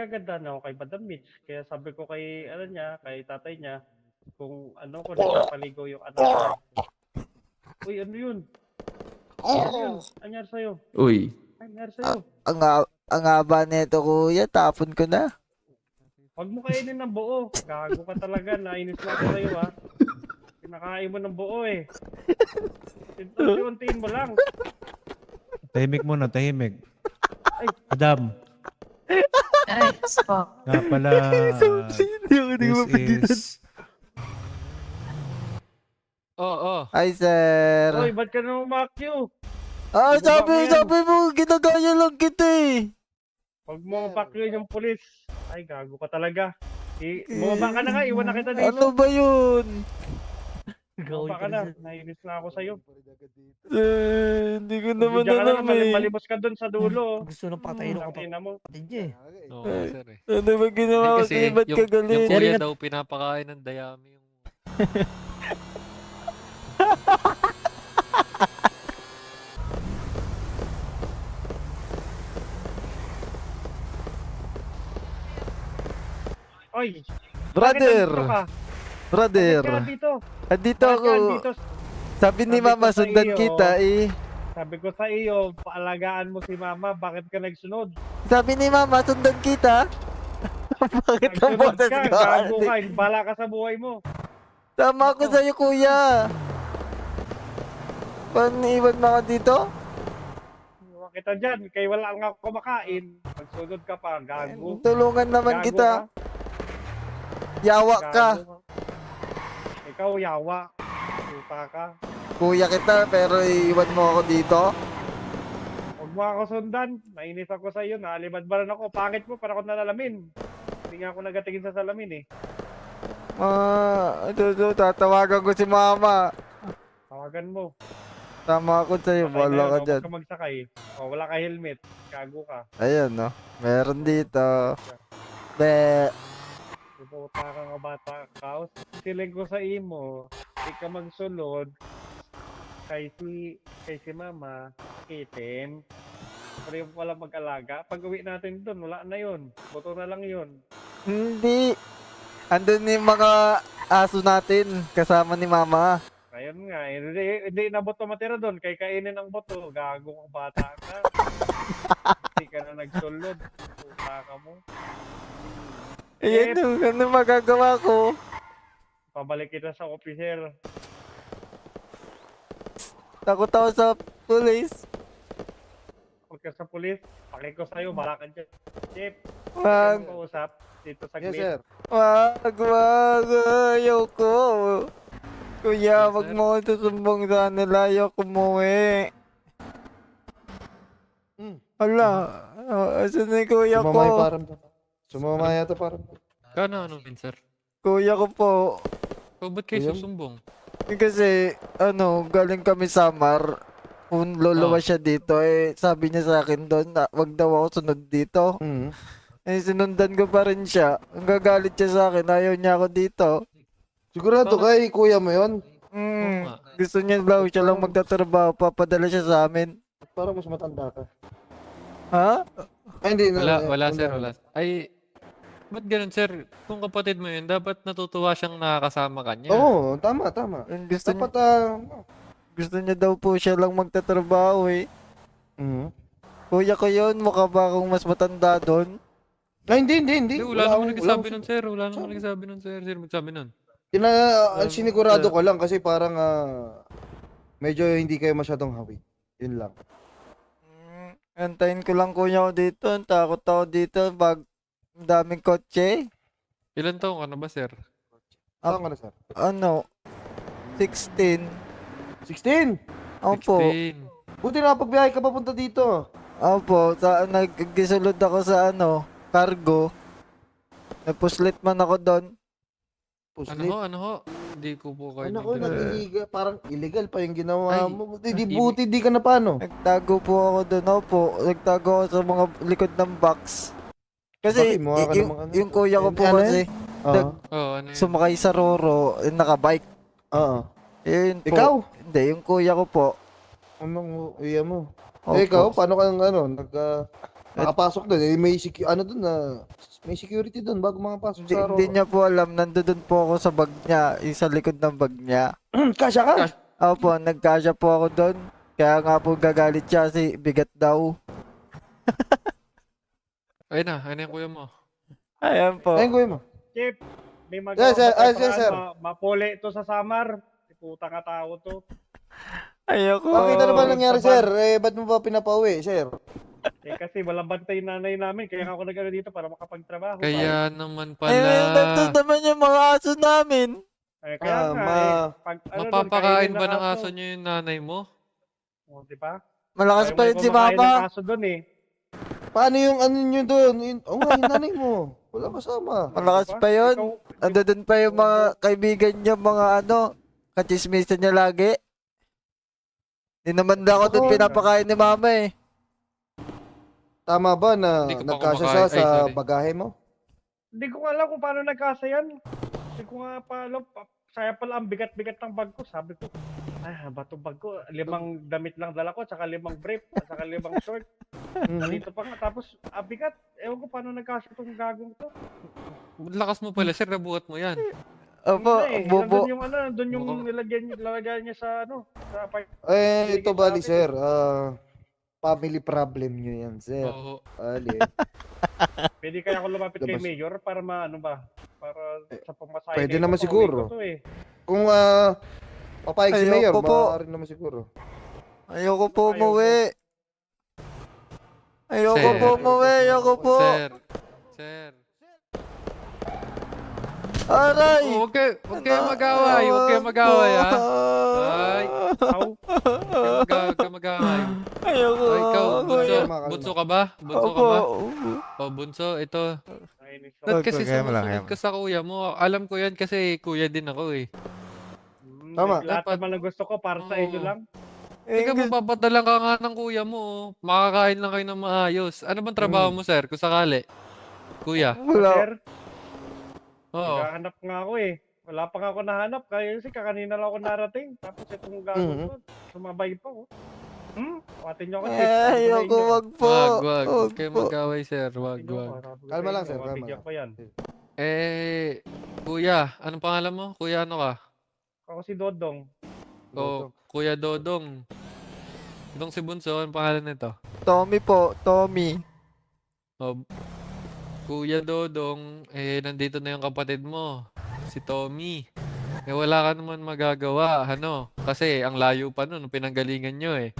nagagandahan ako kay Madam Mitch. Kaya sabi ko kay, ano niya, kay tatay niya, kung ano ko, nagpapaligo yung anak niya. Uy, ano yun? Ano yun? Anyari sa'yo? Uy, Anyari sa'yo? Ang haba nito kuya, tapon ko na. Huwag mo kainin ng buo. Gago ka talaga. Nainis na ako sa'yo, ha? Pinakain mo ng buo, eh. Unti-untiin mo lang. Tahimik muna, tahimik. Ay. Adam, Ay, fuck. nga pala, Hindi ko mapigilan. this is... Oo. Ay, sir. Uy, ba't ka naman umakyo? Ah, Ibaba mo yan. sabi mo, ginagaya lang kita eh. Huwag mo umakyo yung pulis. Ay, gago ka talaga. Bumaba ka na nga, iwan na kita dito. Ano ba yun? Bumaba ka na. Nainis na ako sa'yo. Hindi ko naman Bigyan ka na alam naman, eh. malimos ka dun sa dulo. Gusto nang patayin ako Tangina mo. kapatid niya eh. Oo, sir eh. Ano ba ginawa ko Kasi sa'yo? Ba't ka yung galit? kuya daw pinapakain ng dayami yung... Oy, Brother! bakit nandito ka? Brother! Bakit ka nandito? Andito Bakit ako. ka nandito? Sabi ni Sabi ko Mama, sa sundan iyo. kita eh. Sabi ko sa iyo, paalagaan mo si mama, bakit ka nagsunod? Sabi ni Mama, sundan kita. Bakit ang Nagsunod boses ka, ka? gago ka, bala ka sa buhay mo. Tama ako sa'yo, kuya. Paniwan mo ako dito? Iwan kita dyan, kaya wala nga ako kumakain. Magsunod ka pa, gago. Tulungan naman Gago kita. Yawa ka. Gago Ikaw, yawa. Puta ka. Kuya kita, pero iwan mo ako dito. Huwag mo ako sundan. Nainis ako sa iyo. Naalibadbaran ako. Pangit mo para ako nalalamin. Hindi nga ako nagatingin sa salamin eh. Tatawagan ko si Mama. Tawagan mo. Tama ako sa'yo, Sakay wala ka huwag dyan. ka magsakay. O, wala ka helmet. Gago ka. Ayan, no? Meron dito. Be. Puta ka nga bata. Kaos. Siling ko sa imo. Di ka magsulod. Kay si mama. Kitin. Pero yung wala mag-alaga. Pag uwi natin dun, wala na yun. Boto na lang yun. Hindi. Andun yung mga aso natin, kasama ni Mama. Ayun nga, hindi na boto matira doon. Kay kainin ang boto. Gago kang bata ka. Hindi ka na nagsulod. Puta ka mo. Ayan, ano magagawa ko? Pabalik kita sa officer. Takot ako sa police. Huwag ka sa pulis. Paki ko sa'yo. Bala ka dyan. Chip. Wag, Huwag kausap. Dito sa Yes, glit. sir. wag, ayoko. Kuya, Yes, wag sir. mo ako susumbong sa nila, ayoko umuwi. Hala, asan na yung kuya ko? Sumamay parang. Sumamay yata parang. Kano ano din, sir? Kuya ko po. So, ba't kayo Kuya? susumbong? Kasi, galing kami sa Mar. Kung luluwas siya dito, sabi niya sa akin doon, na wag daw ako sunod dito. Mm. Sinundan ko pa rin siya. Ang gagalit siya sa akin, ayaw niya ako dito. Sigurado kay kuya mo yon. Oo nga. Gusto niya daw siya lang magtatrabaho, papadala siya sa amin. Parang mas matanda ka. Ha? Ay, hindi. Wala, sir, wala. Ay, ba't ganun, sir? Kung kapatid mo yun, dapat natutuwa siyang nakakasama ka niya. Oo, tama, tama. Gusto Dapat, niya, gusto niya daw po siya lang magtatrabaho eh. Mhm. Kuya ko yun, mukha ba akong mas matanda doon? Ay, hindi. Hindi, wala naman nagsabi wala- nun, sir. Wala naman nagsabi nun, sir. Sir, magsabi nun. Sinigurado ko lang kasi parang medyo hindi kayo masyadong hawi. Yun lang. Antayin ko lang kuya ko dito, ang takot ako dito, ang daming kotse. Ilan taong ka na ba, sir? Saan ka na, sir? 16. 16! Opo. 16. Buti nakapagbiyahe ka papunta dito. Opo, naggisulod ako sa cargo. Napuslit man ako doon. Puslit. Ano ho? Hindi ko po kayo Ano ko, maintindihan. parang illegal pa yung ginawa Ay, mo. Buti di ka na paano. Nagtago po ako doon, opo. Nagtago ako sa mga likod ng box. Kasi Bakit? Mukha ka namang ano? yung kuya ko po Ano kasi Oo. Oo, ano yun? sumakay sa Roro, nakabike. Oo. Yun po. Ikaw? Hindi, yung kuya ko po. Anong iya mo? Opo. Ikaw, paano ka Makapasok doon. Eh, may security doon bago makapasok Hindi, sa hindi niya po alam, nandoon po ako sa bag niya, yung sa likod ng bag niya. Kasya ka? Opo, nagkasya po ako doon. Kaya nga po gagalit siya kasi bigat daw. Ayun na, ayun na yung kuya mo. Ayan po. Ayun, kuya mo. Chip, may Yes, sir. magawa Yes, sir. mapuli ito sa Samar. Puta ka tao to. Ayoko. Bakit ano ba nangyari, Sabag. sir? Eh, ba't mo ba pinapauwi, sir? Kasi walang bantay nanay namin. Kaya ako nag dito para makapagtrabaho. Kaya naman Ay, nandun pala. naman yung mga aso namin. Kaya nga, pag, Mapapakain kainin ba ng ng aso niyo yung nanay mo? O, di ba? Malakas pa yun si kumakain ng Mama. aso doon eh. Paano yung ano nyo doon? Oo nga, yung nanay mo. Wala kasama. Malakas Diba? pa yun. Ikaw- Andun pa yung mga kaibigan niya, mga kachismisan niya lagi. Hindi naman daw ako doon Oo. pinapakain ni Mama eh. Tama ba na Hindi ka pa nagkasya siya kumakain. Ay, sa sorry. bagahe mo? Hindi ko alam kung paano nagkasa yan. Hindi ko nga pa alam. Saya pala ang bigat-bigat ng bag ko. Sabi ko, bato bag ko. 5 damit lang dala ko, tsaka 5 brief, tsaka 5 short. Mhm. Dito pa nga. Tapos, bigat. Ewan ko paano nagkasa itong gagong to. Lakas mo pala, sir. Nabuhat mo yan. Opo, bobo. Nandun yung nandun yung nilagyan niya sa sa Eh, ito bali, sir. Family problem nyo yan, sir. Oo. Bali. Pwede kaya ako lumapit kay Labas. Mayor para para sa pamasahe. Pwede nito, naman pauwi siguro. ko to eh. Kung papayag si Ayoko Mayor, po. maaari naman siguro. Ayoko po Ayaw umuwi. Ayoko Sir. po umuwi. Ayoko po. Sir. Sir. Aray! Oh, huwag kayo mag-away. Huwag kayo mag-away, ha? Ay. Aw, Huwag kayo mag-away. Ayoko. Oh, ikaw, bunso. Kalma. Bunso ka ba? Bunso ka Opo. ba? Oh, bunso, ito. nainis ako. Ba't kasi kaya mo lang, sumusunod kaya mo. ka sa kuya mo? Alam ko yan kasi kuya din ako eh. Tama. Lahat Dapat- naman ng gusto ko para sa Oo. inyo lang. Ikaw mapapadalan ka nga ng kuya mo. Oh. Makakain lang kayo ng maayos. Ano bang trabaho mo, sir? Kung sakali. Kuya. Wala. Sir, Oo. naghahanap nga ako eh. Wala pa nga ako nahanap. Kaya kasi kakanina lang ako narating. Tapos itong gagawin ko, sumabay pa oh. Watin niyo ako, Chip. Ayoko, wag po. Wag. Huwag kayo po. mag-away, sir. Wag. Kalma lang, sir, kalma Bigyan lang. ko yan. Eh, kuya, anong pangalan mo? Kuya ano ka? Ako si Dodong. O, Kuya Dodong. Dodong si Bunso, anong pangalan nito? Tommy po, Tommy. O, Kuya Dodong, nandito na yung kapatid mo, si Tommy. Wala ka naman magagawa, Kasi ang layo pa nun, pinanggalingan nyo eh.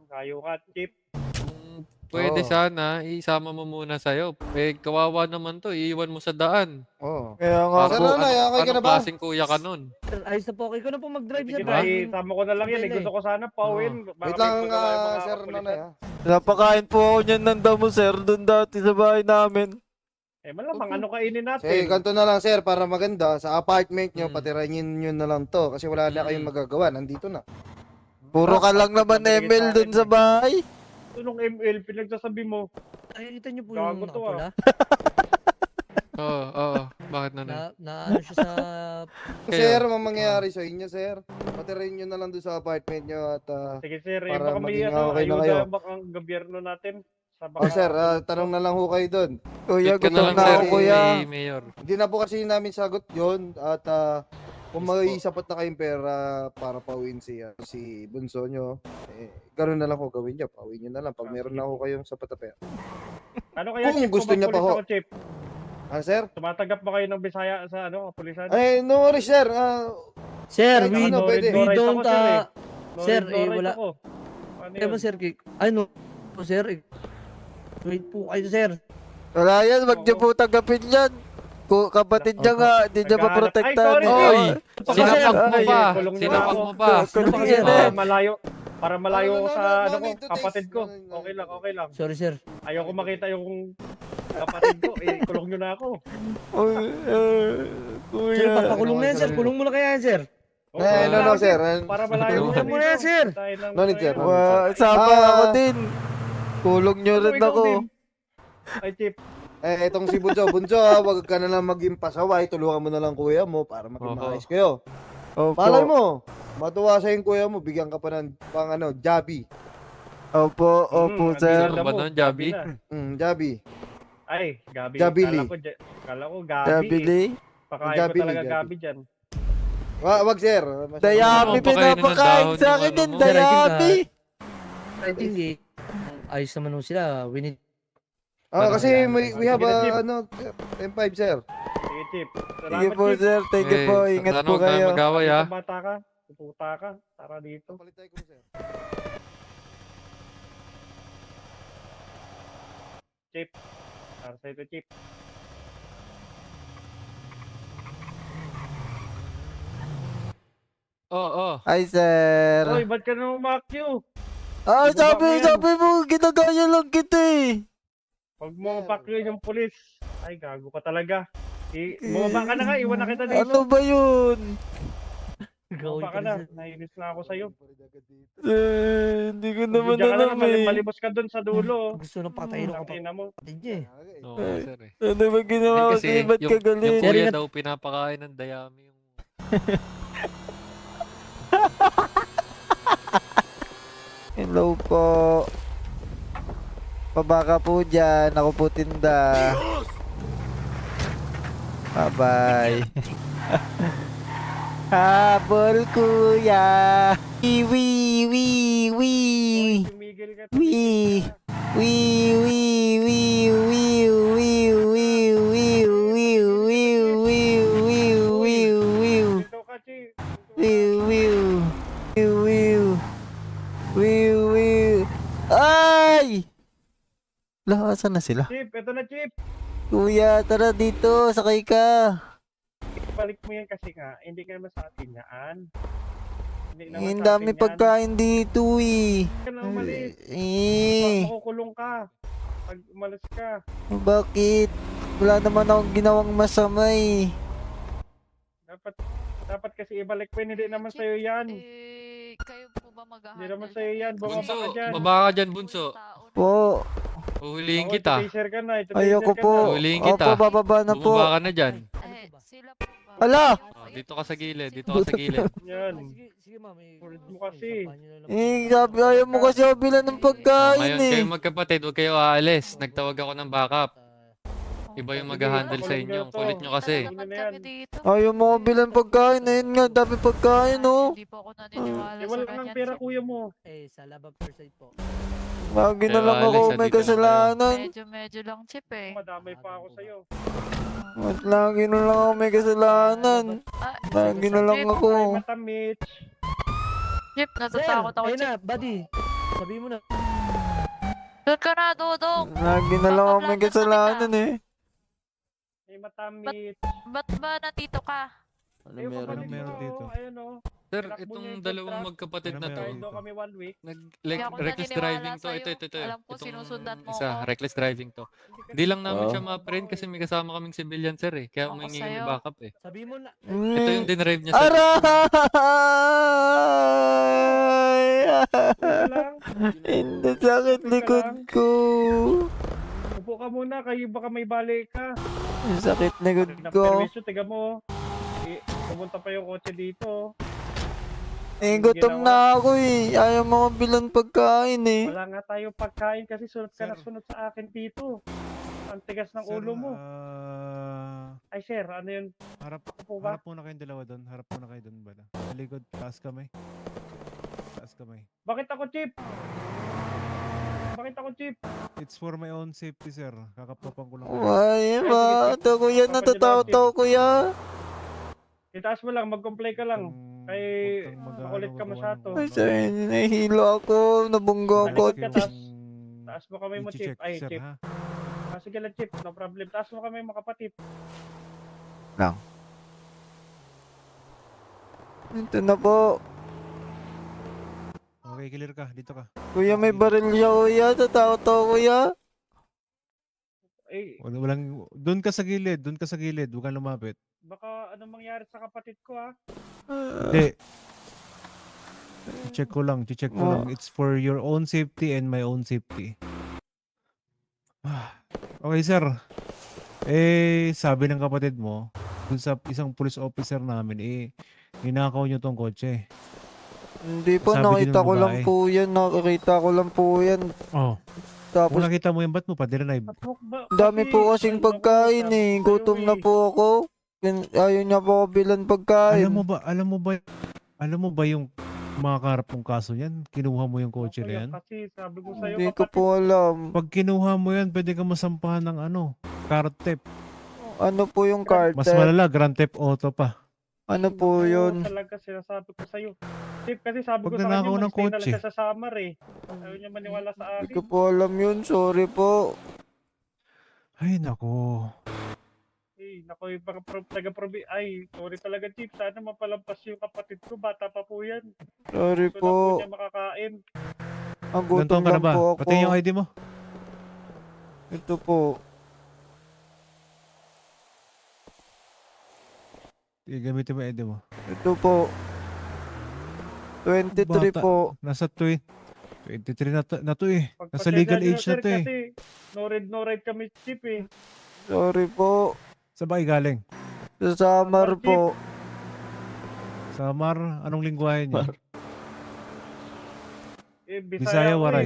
Kayo ka, Chip. Kung pwede Oo. sana, isama mo muna sa'yo. Kawawa naman to, iiwan mo sa daan. Oo. Kaya nga Sir, po. nanay, okay ka na Anong ba? klaseng kuya ka nun? Sir, ayos na po. Okay ko na po mag-drive, sir. Sige na, isama ko na lang yan. Gusto ko sana pauwin. Wait lang, sir, nanay, ha? Napakain po ako niyan ng damo, sir. Doon dati sa bahay namin. Malamang ano kainin natin. Sige, ganito na lang, sir, para maganda. Sa apartment nyo, Hmm. patirahin nyo na lang to. Kasi wala na kayong magagawa. Nandito na. Puro ka lang naman, Emil, doon sa bahay. Ito nung ML, pinagsasabi mo. Nakikita niyo po Gago yung to, nakapula? Oo. Bakit na Na ano siya sa... Sir, mangyayari sa inyo, sir. Patirahin nyo na lang doon sa apartment nyo at Sige sir, Para baka may maging okay na ayuda kayo. baka ang gobyerno natin. Sa sir, tanong na lang ho kayo doon. Kuya, Wait ka na gutom lang, na sir, ako, kuya. ni Mayor. Hindi na po kasi namin sagot yon at kung may sapat na kayong pera para pauwiin si bunso nyo, ganoon na lang ho gawin niyo. Pauwiin nyo na lang pag meron na ho kayong sapat na pera. Ano kaya, Kung Chip, gusto niya pa magpulis ho. ako, Chip? Ah, sir? Tumatanggap ba kayo ng Bisaya sa kapulisan? Ay, no worries, sir. Sir, Kahit we, ano, pwede. we Right don't... ako, sir, sir, Lorite wala... ako. Ano Kaya yun? mo, sir, ano po, sir, wait po kayo, sir. Wala yan, wag niyo po tanggapin yan. Kapatid niya nga, hindi niya Naghahanap- maprotektahan. Ay, sorry, Oy! sir. Sinapag mo Ay, pa! kulong niyo Sinapag ako. mo pa! Kulong Sinapag niyo mo na. pa. Para malayo No, no, sa no, ano no ko, need to kapatid taste. ko. No, no, Okay lang, no. okay lang. Sorry, sir. Ayoko makita yung kapatid ko. Kulong niyo na ako. Kuya. Sir, papakulong na yan, sir. Kulong mo na kaya yan, sir. Eh, no, sir. Para malayo Kulong ko mo na yan, sir. No need, sir. Sama ako din. Kulong niyo rin ako. Ay, Chip. Itong si Bunso, wag ka na lang maging pasaway. Tulungan mo na lang kuya mo para maging Oho. maayos kayo. Opo. Malay mo, matuwa sa yung kuya mo, bigyan ka pa ng pang Jabi. Opo, opo, ang sir. ganda Ano ba mo, nun, Javi? na. Javi. Ay, Gabi. Gabi Kala Lee. ko, kala ko Gabi. Eh. Dabili. Pakain ko Gabi Lee, talaga Gabi. Gabi dyan. Wag sir. Dayami Ano, pakainin ng pinapakain dahon sa yung akin ano din, mo? Sir, I think, dayami. I think ayos naman nun sila. We need Kasi we have Sige, Jeep. 10-5 sir. Sige, Chip. Sige Salamat, po, Chip. sir. Thank you po. Eh, Ingat sana po huwag tayo kayo. mag-away, Dito, ha? bata ka. Puputa ka. Tara dito. Palit tayo kung sir. Chip. Para sa ito, Chip. Oo. Ay, sir. Hoy, ba't ka naman umakyo? Ah, Ibaba mo yan. sabi mo, ginagaya lang kita eh. Huwag mo mapakyo yung pulis. Ay, gago ka talaga. Bumaba ka na nga, iwan na kita dito. Ano ba yun? Bumaba ka na. Nainis na ako sa'yo. Hindi ko naman Bigyan ka na alam naman, eh. malimos ka dun sa dulo. gusto nang patayin ako Tangina mo. kapatid niya eh. Oo, Eh. sir eh. Ano ba ginawa ko Kasi sa'yo? Ba't ka yung galit? Sir, kuya ingat. daw pinapakain ng dayami yung... Hello po. Pabaka po dyan. Ako po tinda. Bye-bye. Habol kuya. Wee, wee, wee, wee. Tumigil ka. Wee. Wee, wee, wee, wee, wee, wee, wee, wee, wee, wee, wee, wee, wee. Dito ka, Chip. Wiw, wiw. Wiw, wiw. Wiw, wiw. Ay! Lakasan na sila. Chip, eto na, Chip. Kuya, tara dito. Sakay ka. Balik mo yan kasi nga, hindi ka naman sa atin yan. Hindi naman Ang sa dami atin yan. pagkain dito eh. Hindi ka na umalis. Eh, Makukulong ka. Pag umalis ka. bakit? Wala naman akong ginawang masama eh. Dapat kasi ibalik mo yun. Hindi naman sa'yo yan. Kayo po ba mag-handle? Hindi naman sa'yo yan. Bumaba Bunso, ka dyan. baba ka dyan, Bunso. Po, Uhulihin Oo, kita. iti-taser ka na. ayoko po. Huliin Opo, kita. bababa na po. Bumaba ka na dyan. Eh, sila po ba? Ala! Oh, dito ka sa gilid, dito ka sa gilid. Yan. Sige ma'am. Kulit mo kasi. Sabi ayaw mo kasi ako bilan ng Oh, pagkain ngayon, eh. kayo magkapatid, huwag kayo aalis. Nagtawag ako ng backup. Iba yung mag-handle sa inyo. Ang kulit nyo kasi. Naman kami dito. Ayaw mo ako bilan pagkain. Ayun nga, dami pagkain oh. Hindi po ako naniniwala Eh, sa wala ganyan. kang pera, sir. kuya mo. Eh, sa Laba per side po. Lagi na Kaya lang ako Alex, may andito na kayo. kasalanan. Medyo lang chip eh. Madamay pa ako sa'yo. At lagi na lang ako may kasalanan. Ah, Lagi na lang Chip, ako. Ay, matamit. Chip, natatakot ako ayun chip. na, buddy. Sabi mo na. Doon ka na, Dodong. Lagi na lang ako may kasalanan eh. Ay, matamit. Ba't ba nandito ka? Ay, babalik meron mo, dito? Ayun o. Sir, Takbo niya itong yung dalawang contract. magkapatid na Ano to, Kahit doon kami 1 week. Hindi ako reckless naniniwala driving to. sa'yo. Ito. Alam ko, Itong sinusundan mo isa, ako. reckless driving to. Hindi lang namin siya ma-print kasi may kasama kaming civilian, sir eh. Kaya Ako umingi sa'yo. kami backup eh. Sabi mo na. Ito yung dinrive niya, sir. Aray! Upo lang. Hindi sakit likod ko. Upo ka muna, kayo baka may balik ka. Sakit likod ko. Permiso, tiga mo. Pumunta pa yung kotse dito. Eh, gutom na ako eh. Ayaw mo akong bilan pagkain eh. Wala nga tayong pagkain kasi sunod ka na Sir. sunod sa akin dito. Ang tigas ng Sir, ulo mo. Ay sir, ano yun? harap, Upo ba? harap muna kayong dalawa doon. Harap muna kayo doon bala. Sa likod, taas kamay. Taas kamay. Bakit ako, Chip? Bakit ako, Chip? It's for my own safety, sir. Kakapapan ko lang. Ay, ma. Ito kuya, natatakot ako kuya. Itaas mo lang, mag-comply ka lang. Kay- makulit ka masyado. Ay, sorry. Nahihilo ako. Nabunggo ako. Talikod ka, taas mo kamay mo, Chip. Ay, sir, Chip. ha? Sige lang, Chip. No problem. Taas mo kamay, mga kapatid. Ito na po. Okay, clear ka. Dito ka. Kuya, may baril siya kuya. Tatakot ako kuya. Eh, Walang, doon ka sa gilid. Doon ka sa gilid. Huwag kang lumapit. baka anong mangyari sa kapatid ko, ha? Hindi. Check ko lang. Check ko Oh. lang. It's for your own safety and my own safety. Okay, sir. Eh, sabi ng kapatid mo, dun sa isang police officer namin, ninakaw nyo tong kotse. Hindi po, Sabi din nakita ng ko lang babae. po yan. Nakikita ko lang po yan. Oh, Tapos, kung nakita mo yan, ba't mo pa dinrive? ang dami po kasing pagkain eh. Gutom na po ako. Ayaw niya po ako bilan pagkain. Alam mo ba yung mga karap mong kaso yan? Kinuha mo yung kotse na yan? Kasi sabi ko sa'yo, Hindi ko po alam. Pag kinuha mo yan, pwede ka masampahan ng carrot theft. Ano po yung Mas cartel? malala, grand theft auto pa. Ano po yun? Talaga sinasabi ko sa'yo. Chief, kasi sabi Pag ko sa kanya, nanakaw ng mag-stay na kotse. lang siya sa summer eh. Ayaw niya maniwala sa Hindi akin. ko po alam yun. Sorry po. Ay, nako. Eh, naku, yung mga taga-probi. Ay, sorry talaga, Chief. Sana mapalampas yung kapatid ko. Bata pa po yan. Sorry Gusto na po po. niya makakain. Ang Ilan gutom taon ka na lang ba? po ako. Pati yung ID mo. Ito po. Gamitin mo yung ID mo. Ito po. 23 Bata. po. Nasa 23 na to eh. Nasa Pagpasensya legal niyo, age sir, na to eh. Kasi no red kami, Chief eh. Sorry po. Saan ba kayo galing? Sa summer po. Samar? Anong lingwahe niya? Eh, Bisaya, Bisaya, ko Waray.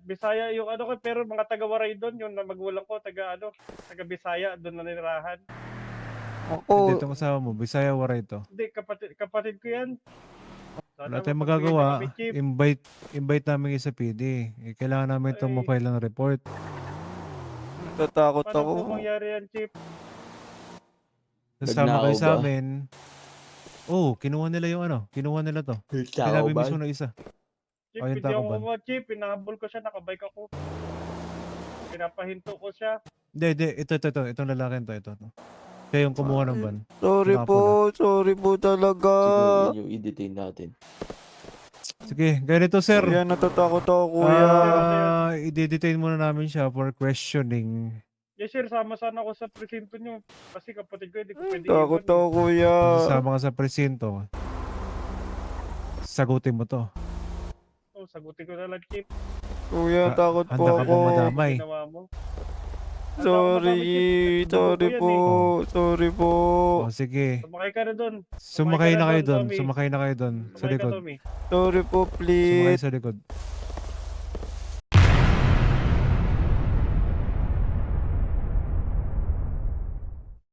Bisaya yung ano ko, pero mga taga-Waray doon, yung na magulang ko, taga Bisaya, doon na nirahan. Ako, Dito ang kasama mo. Bisaya Waray to. Hindi, kapatid ko yan. Wala Sana tayong mapagbigay magagawa. kami, Chief. Invite namin sa PD. Eh, kailangan namin itong Ay. ma-file ng report. natatakot Paano ako. po mangyari yan, Chief? Kasama kayo Nagnakaw sa ba? amin. Oh, kinuha nila yung Kinuha nila to. Sinabi mismo ng isa. Chief, Ayun, hindi tao ako ba? kumuha, Chief. Pinahabol ko siya, nakabike ako. Pinapahinto ko siya. Hindi. Ito. Itong lalaki to. Ito. Siya yung kumuha ng van. Sorry po. Sorry po talaga. Siguro yun yung i-detain natin. Sige, ganito sir. Kuya, natatakot ako, kuya. I-detain muna namin siya for questioning. Yes, sir. Sama sana ako sa presinto niyo. Kasi kapatid ko, hindi ko pwede Takot iwan. ako, kuya. Sasama ka sa presinto. Sagutin mo to. Oh, sagutin ko na lang, Chief. Kuya, takot po Handa ka ako. bang madamay? Ginawa mo. Sorry. Sorry po. Sorry po. O sige. Sumakay ka na doon. Sumakay na kayo doon. Tommy. Sumakay na kayo doon. Sa Sumakay ka, likod. Tommy. Sorry po, Sumakay please. sa likod.